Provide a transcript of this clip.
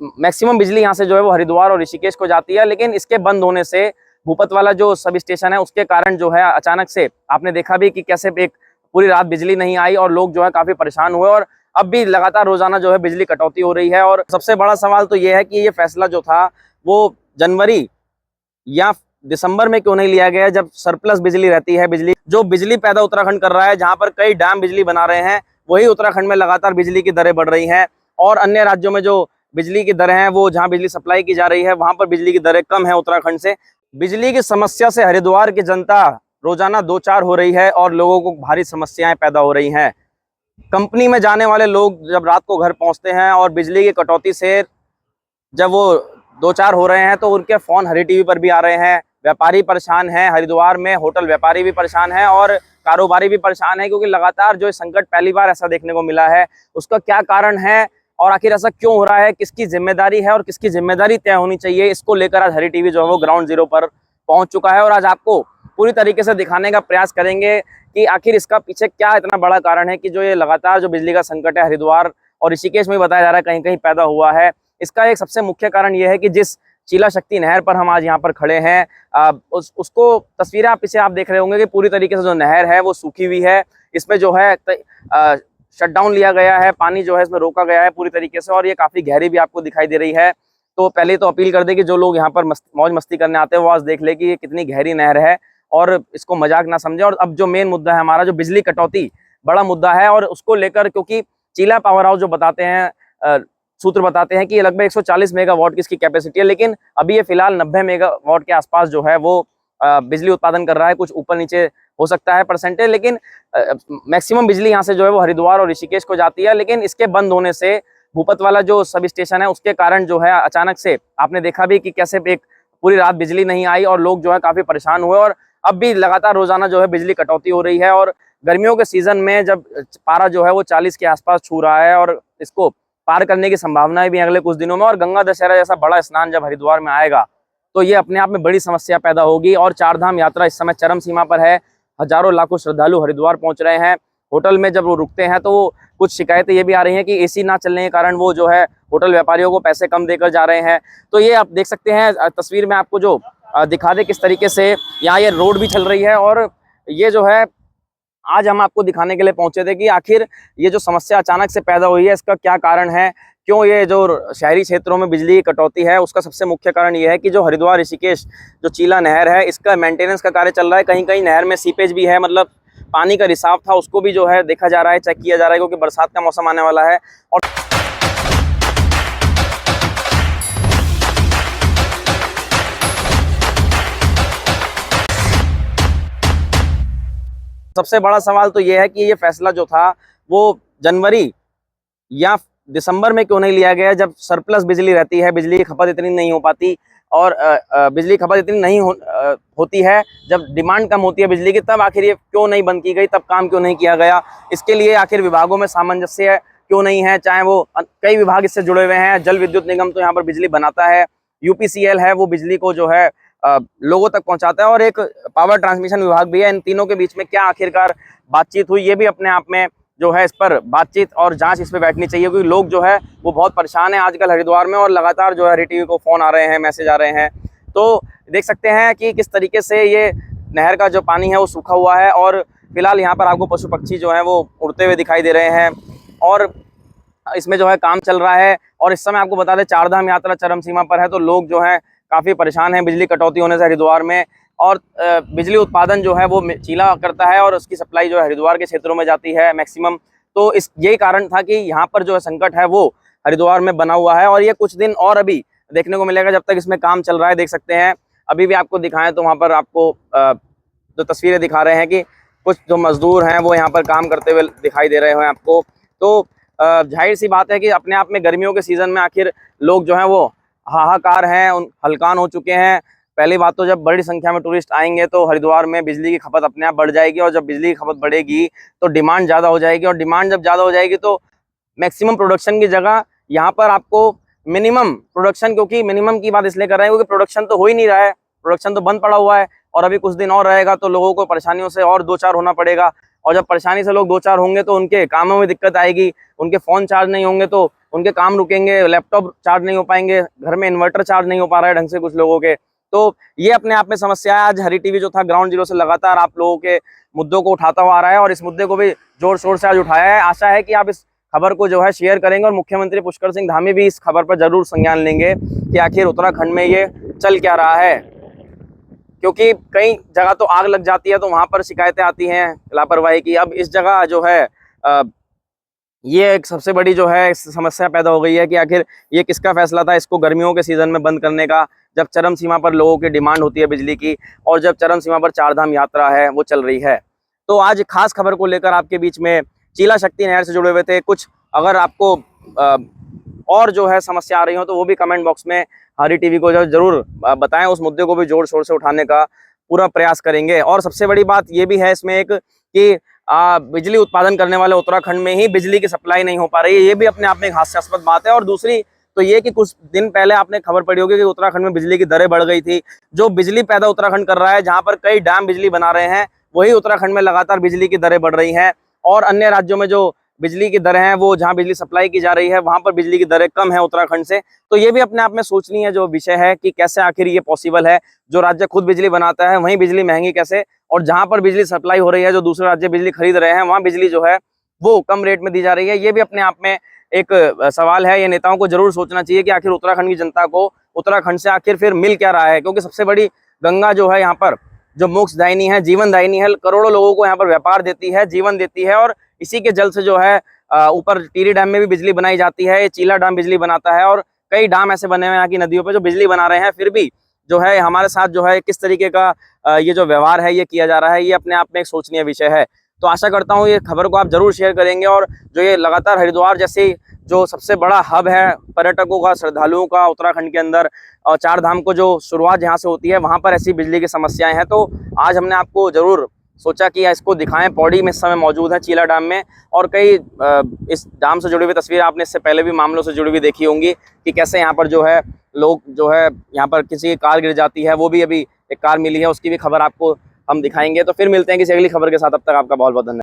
Maximum बिजली यहाँ से जो है वो हरिद्वार और ऋषिकेश को जाती है, लेकिन इसके बंद होने से भूपत वाला जो सब स्टेशन है उसके कारण जो है अचानक से आपने देखा भी कि कैसे एक पूरी रात बिजली नहीं आई और लोग जो है काफी परेशान हुए, और अब भी लगातार रोजाना जो है बिजली कटौती हो रही है। और सबसे बड़ा सवाल तो ये है कि ये फैसला जो था वो जनवरी या दिसंबर में क्यों नहीं लिया गया, जब सरप्लस बिजली रहती है। बिजली पैदा उत्तराखंड कर रहा है, जहां पर कई डैम बिजली बना रहे हैं, वही उत्तराखंड में लगातार बिजली की दरें बढ़ रही हैं। और अन्य राज्यों में जो बिजली की दरें हैं, वो जहां बिजली सप्लाई की जा रही है वहां पर बिजली की दरें कम है उत्तराखंड से। बिजली की समस्या से हरिद्वार की जनता रोजाना दो चार हो रही है और लोगों को भारी समस्याएं पैदा हो रही हैं। कंपनी में जाने वाले लोग जब रात को घर पहुंचते हैं और बिजली की कटौती से जब वो दो चार हो रहे हैं तो उनके फोन हरी टीवी पर भी आ रहे हैं। व्यापारी परेशान हैं, हरिद्वार में होटल व्यापारी भी परेशान हैं और कारोबारी भी परेशान है, क्योंकि लगातार जो संकट पहली बार ऐसा देखने को मिला है। उसका क्या कारण है और आखिर ऐसा क्यों हो रहा है, किसकी जिम्मेदारी है और किसकी जिम्मेदारी तय होनी चाहिए, इसको लेकर आज हरी टीवी जो है वो ग्राउंड जीरो पर पहुंच चुका है। और आज आपको पूरी तरीके से दिखाने का प्रयास करेंगे कि आखिर इसका पीछे क्या इतना बड़ा कारण है कि जो ये लगातार जो बिजली का संकट है हरिद्वार और ऋषिकेश में बताया जा रहा है कहीं कहीं पैदा हुआ है। इसका एक सबसे मुख्य कारण यह है कि जिस चीला शक्ति नहर पर हम आज यहाँ पर खड़े हैं, उसको तस्वीरें आप पीछे आप देख रहे होंगे कि पूरी तरीके से जो नहर है वो सूखी हुई है। इसमें जो है शटडाउन लिया गया है, पानी जो है इसमें रोका गया है पूरी तरीके से, और ये काफी गहरी भी आपको दिखाई दे रही है। तो पहले तो अपील कर दे कि जो लोग यहाँ पर मौज मस्ती करने आते हैं वो आज देख ले कि ये कितनी गहरी नहर है और इसको मजाक ना समझे। और अब जो मेन मुद्दा है हमारा, जो बिजली कटौती बड़ा मुद्दा है, और उसको लेकर क्योंकि चीला पावर हाउस जो बताते हैं सूत्र बताते हैं कि ये लगभग 140 मेगावाट की इसकी कैपेसिटी है, लेकिन अभी ये फिलहाल 90 मेगावाट के आसपास जो है वो बिजली उत्पादन कर रहा है। कुछ ऊपर नीचे हो सकता है परसेंटेज, लेकिन मैक्सिमम बिजली यहाँ से जो है वो हरिद्वार और ऋषिकेश को जाती है। लेकिन इसके बंद होने से भूपत वाला जो सब स्टेशन है उसके कारण जो है अचानक से आपने देखा भी कि कैसे एक पूरी रात बिजली नहीं आई और लोग जो है काफी परेशान हुए, और अब भी लगातार रोजाना जो है बिजली कटौती हो रही है। और गर्मियों के सीजन में जब पारा जो है वो 40 के आसपास छू रहा है और इसको पार करने की संभावनाएं भी अगले कुछ दिनों में, और गंगा दशहरा जैसा बड़ा स्नान जब हरिद्वार में आएगा तो ये अपने आप में बड़ी समस्या पैदा होगी। और चारधाम यात्रा इस समय चरम सीमा पर है, हजारों लाखों श्रद्धालु हरिद्वार पहुंच रहे हैं। होटल में जब वो रुकते हैं तो वो कुछ शिकायतें ये भी आ रही हैं कि एसी ना चलने के कारण वो जो है होटल व्यापारियों को पैसे कम देकर जा रहे हैं। तो ये आप देख सकते हैं तस्वीर में आपको जो दिखा दे किस तरीके से यहाँ ये रोड भी चल रही है। और ये जो है आज हम आपको दिखाने के लिए पहुंचे थे कि आखिर ये जो समस्या अचानक से पैदा हुई है इसका क्या कारण है, क्यों ये जो शहरी क्षेत्रों में बिजली की कटौती है। उसका सबसे मुख्य कारण ये है कि जो हरिद्वार ऋषिकेश जो चीला नहर है इसका मेंटेनेंस का कार्य चल रहा है। कहीं कहीं नहर में सीपेज भी है, मतलब पानी का रिसाव था उसको भी जो है देखा जा रहा है, चेक किया जा रहा है, क्योंकि बरसात का मौसम आने वाला है। और सबसे बड़ा सवाल तो ये है कि ये फैसला जो था वो जनवरी या दिसंबर में क्यों नहीं लिया गया, जब सरप्लस बिजली रहती है, बिजली की खपत इतनी नहीं हो पाती, और बिजली खपत इतनी नहीं होती है, जब डिमांड कम होती है बिजली की, तब आखिर ये क्यों नहीं बंद की गई, तब काम क्यों नहीं किया गया। इसके लिए आखिर विभागों में सामंजस्य क्यों नहीं है, चाहे वो कई विभाग इससे जुड़े हुए हैं। जल विद्युत निगम तो यहाँ पर बिजली बनाता है, यूपीसीएल है वो बिजली को जो है लोगों तक पहुंचाता है, और एक पावर ट्रांसमिशन विभाग भी है। इन तीनों के बीच में क्या आखिरकार बातचीत हुई, ये भी अपने आप में जो है इस पर बातचीत और जांच इस पे बैठनी चाहिए, क्योंकि लोग जो है वो बहुत परेशान है आजकल हरिद्वार में, और लगातार जो है हरी टीवी को फोन आ रहे हैं, मैसेज आ रहे हैं। तो देख सकते हैं कि किस तरीके से ये नहर का जो पानी है वो सूखा हुआ है, और फिलहाल यहाँ पर आपको पशु पक्षी जो है वो उड़ते हुए दिखाई दे रहे हैं, और इसमें जो है काम चल रहा है। और इस समय आपको बता दें चारधाम यात्रा चरम सीमा पर है, तो लोग जो है काफी परेशान हैं बिजली कटौती होने से हरिद्वार में। और बिजली उत्पादन जो है वो चीला करता है और उसकी सप्लाई जो है हरिद्वार के क्षेत्रों में जाती है मैक्सिमम। तो यही कारण था कि यहाँ पर जो है संकट है वो हरिद्वार में बना हुआ है, और ये कुछ दिन और अभी देखने को मिलेगा जब तक इसमें काम चल रहा है। देख सकते हैं अभी भी आपको दिखाएं तो वहाँ पर आपको जो तस्वीरें दिखा रहे हैं कि कुछ जो मजदूर हैं वो यहाँ पर काम करते हुए दिखाई दे रहे हैं आपको। तो जाहिर सी बात है कि अपने आप में गर्मियों के सीजन में आखिर लोग जो हैं वो हाहाकार हैं, हलकान हो चुके हैं। पहली बात तो जब बड़ी संख्या में टूरिस्ट आएंगे तो हरिद्वार में बिजली की खपत अपने आप बढ़ जाएगी, और जब बिजली की खपत बढ़ेगी तो डिमांड ज़्यादा हो जाएगी, और डिमांड जब ज़्यादा हो जाएगी तो मैक्सिमम प्रोडक्शन की जगह यहाँ पर आपको मिनिमम प्रोडक्शन, क्योंकि मिनिमम की बात इसलिए कर रहे हैं क्योंकि प्रोडक्शन तो हो ही नहीं रहा है, प्रोडक्शन तो बंद पड़ा हुआ है, और अभी कुछ दिन और रहेगा तो लोगों को परेशानियों से और दो चार होना पड़ेगा। और जब परेशानी से लोग दो चार होंगे तो उनके कामों में दिक्कत आएगी, उनके फ़ोन चार्ज नहीं होंगे तो उनके काम रुकेंगे, लैपटॉप चार्ज नहीं हो पाएंगे, घर में इन्वर्टर चार्ज नहीं हो पा रहा है ढंग से कुछ लोगों के। तो ये अपने आप में समस्या है। आज हरी टीवी जो था ग्राउंड जीरो से लगातार आप लोगों के मुद्दों को उठाता हुआ आ रहा है और इस मुद्दे को भी जोर शोर से आज उठाया है। आशा है कि आप इस खबर को जो है शेयर करेंगे और मुख्यमंत्री पुष्कर सिंह धामी भी इस खबर पर जरूर संज्ञान लेंगे कि आखिर उत्तराखंड में ये चल क्या रहा है, क्योंकि कई जगह तो आग लग जाती है तो वहां पर शिकायतें आती हैं लापरवाही की। अब इस जगह जो है ये एक सबसे बड़ी जो है समस्या पैदा हो गई है कि आखिर ये किसका फैसला था इसको गर्मियों के सीजन में बंद करने का, जब चरम सीमा पर लोगों की डिमांड होती है बिजली की और जब चरम सीमा पर चारधाम यात्रा है वो चल रही है। तो आज खास खबर को लेकर आपके बीच में चीला शक्ति नहर से जुड़े हुए थे। कुछ अगर आपको और जो है समस्या आ रही हो तो वो भी कमेंट बॉक्स में हरी टीवी को जो जरूर बताएं, उस मुद्दे को भी जोर शोर से उठाने का पूरा प्रयास करेंगे। और सबसे बड़ी बात ये भी है इसमें एक कि बिजली उत्पादन करने वाले उत्तराखंड में ही बिजली की सप्लाई नहीं हो पा रही है, ये भी अपने आप में एक हास्यास्पद बात है। और दूसरी तो ये कि कुछ दिन पहले आपने खबर पड़ी होगी कि उत्तराखंड में बिजली की दरें बढ़ गई थी। जो बिजली पैदा उत्तराखंड कर रहा है, जहां पर कई डैम बिजली बना रहे हैं, वही उत्तराखंड में लगातार बिजली की दरें बढ़ रही हैं। और अन्य राज्यों में जो बिजली की दरें हैं, वो जहां बिजली सप्लाई की जा रही है वहां पर बिजली की दरें कम है उत्तराखंड से। तो ये भी अपने आप में सोचनीय है जो विषय है कि कैसे आखिर ये पॉसिबल है, जो राज्य खुद बिजली बनाता है वहीं बिजली महंगी कैसे, और जहां पर बिजली सप्लाई हो रही है, जो दूसरे राज्य बिजली खरीद रहे हैं, वहां बिजली जो है वो कम रेट में दी जा रही है। ये भी अपने आप में एक सवाल है। ये नेताओं को जरूर सोचना चाहिए कि आखिर उत्तराखंड की जनता को उत्तराखंड से आखिर फिर मिल क्या रहा है, क्योंकि सबसे बड़ी गंगा जो है यहाँ पर जो मोक्षदायिनी है, जीवनदायिनी है, करोड़ों लोगों को यहाँ पर व्यापार देती है, जीवन देती है। और इसी के जल से जो है ऊपर टिहरी डैम में भी बिजली बनाई जाती है, चीला डैम बिजली बनाता है और कई डैम ऐसे बने हुए हैं यहाँ की नदियों पे जो बिजली बना रहे हैं। फिर भी जो है हमारे साथ जो है किस तरीके का ये जो व्यवहार है ये किया जा रहा है, ये अपने आप में एक सोचनीय विषय है। तो आशा करता हूँ ये खबर को आप जरूर शेयर करेंगे और जो ये लगातार हरिद्वार जैसे जो सबसे बड़ा हब है पर्यटकों का, श्रद्धालुओं का उत्तराखंड के अंदर, और चार धाम को जो शुरुआत जहाँ से होती है वहाँ पर ऐसी बिजली की समस्याएं हैं। तो आज हमने आपको जरूर सोचा कि इसको दिखाएं। पौड़ी में इस समय मौजूद है चीला डैम में, और कई इस डैम से जुड़ी हुई तस्वीर आपने इससे पहले भी मामलों से जुड़ी हुई देखी होंगी कि कैसे यहाँ पर जो है लोग जो है यहाँ पर किसी की कार गिर जाती है, वो भी अभी एक कार मिली है, उसकी भी खबर आपको हम दिखाएंगे। तो फिर मिलते हैं किसी अगली खबर के साथ, अब तक आपका बहुत बहुत धन्यवाद।